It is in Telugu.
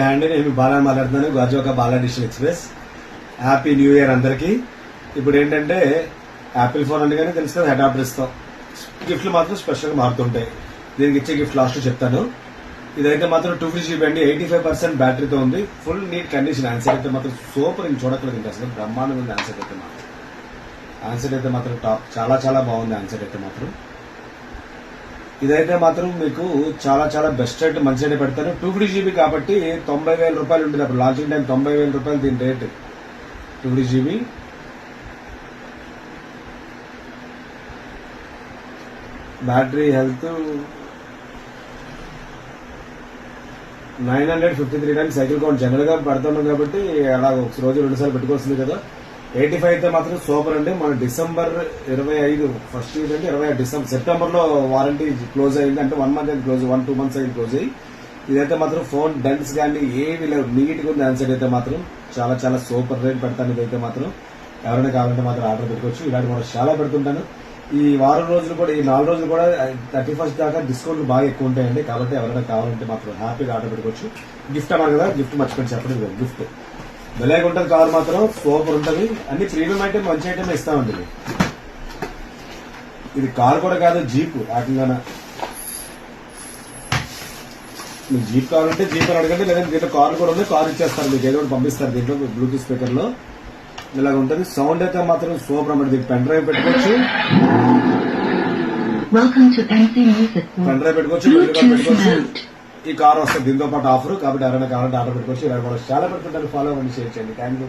అండి నేను బాలా మాట్లాడుతున్నాను Gajuwaka Bala digital express. Happy new year అందరికి. ఇప్పుడు ఏంటంటే యాపిల్ ఫోన్ అంటే కానీ తెలుసు కదా, అడాప్టర్ ఇస్తాం. గిఫ్ట్లు మాత్రం స్పెషల్గా మారుతుంటాయి. దీనికి ఇచ్చే గిఫ్ట్ లాస్ట్ చెప్తాను. ఇదైతే మాత్రం 250 GB అండి, 85% బ్యాటరీతో ఉంది. Full neat condition. ఆన్సర్ అయితే మాత్రం సూపర్, ఇంక చూడట్లేదు ఇంకా అసలు బ్రహ్మాండం ఉంది. ఆన్సర్ అయితే మాత్రం టాప్, చాలా చాలా బాగుంది ఆన్సర్ అయితే మాత్రం. ఇదైతే మాత్రం మీకు చాలా చాలా బెస్ట్ రేట్, మంచి రేట్ పెడతాను. 250 GB కాబట్టి 90,000 రూపాయలు ఉంటుంది అప్పుడు లాంచింగ్ టైం. 90,000 రూపాయలు దీని rate. 250 GB battery health 953 times cycle count general గా పెడుతున్నాం కాబట్టి అలా ఒక రోజు 2 సార్లు పెట్టుకోవాల్సింది కదా. 85 అయితే మాత్రం సూపర్ అండి. మన డిసెంబర్ 25 ఫస్ట్ ఇయర్ అంటే 26 సెప్టెంబర్ లో వారంటీ క్లోజ్ అయింది. అంటే 1 మంత్ అయితే క్లోజ్, 1-2 మంత్స్ అయితే క్లోజ్ అయ్యి. ఇదైతే మాత్రం ఫోన్ డెన్స్ కానీ ఏవి లేవు, నీట్ గా ఉంది. ఆన్సర్ అయితే మాత్రం చాలా చాలా సూపర్ రేట్ పెడతాను. ఇదైతే మాత్రం ఎవరైనా కావాలంటే మాత్రం ఆర్డర్ పెట్టుకోవచ్చు. ఇలాంటి కూడా చాలా పెడుతుంటాను. ఈ వారం రోజులు కూడా, ఈ 4 రోజులు కూడా 31st దాకా డిస్కౌంట్లు బాగా ఎక్కువ ఉంటాయండి. కాబట్టి ఎవరైనా కావాలంటే మాత్రం హ్యాపీగా ఆర్డర్ పెట్టుకోవచ్చు. గిఫ్ట్ అన్నారు కదా, గిఫ్ట్ మర్చిపోయి చెప్పండి. గిఫ్ట్ భలేగా ఉంటుంది. కార్ మాత్రం సూపర్ ఉంటుంది. అన్ని ప్రీమియం ఐటమ్, మంచి ఐటమ్ ఇస్తామండి. ఇది కార్ కూడా కాదు, జీప్. ఏకంగా మీకు జీప్ కావాలంటే జీప్ అని అడగండి, లేదంటే దీంట్లో కార్ కూడా ఉంది, కార్ ఇచ్చేస్తారు మీకు, ఏదో ఒకటి పంపిస్తారు దీంట్లో బ్లూటూత్ స్పీకర్ లో. ఇలాగ ఉంటుంది. సౌండ్ అయితే మాత్రం సూపర్ అన్నమాట. దీనికి పెన్ డ్రైవ్ పెట్టుకోవచ్చు, పెన్ డ్రైవ్ పెట్టుకోవచ్చు. ఈ కార్ వస్తుంది దీంతో పాటు ఆఫర్. కాబట్టి ఎవరైనా కావాలంటే ఆర్డర్ పెట్టుకోవచ్చు. ఇలా కూడా చాలా పెట్టుకుంటారు. ఫాలో అవ్వండి, షేర్ చేయండి. Thank you.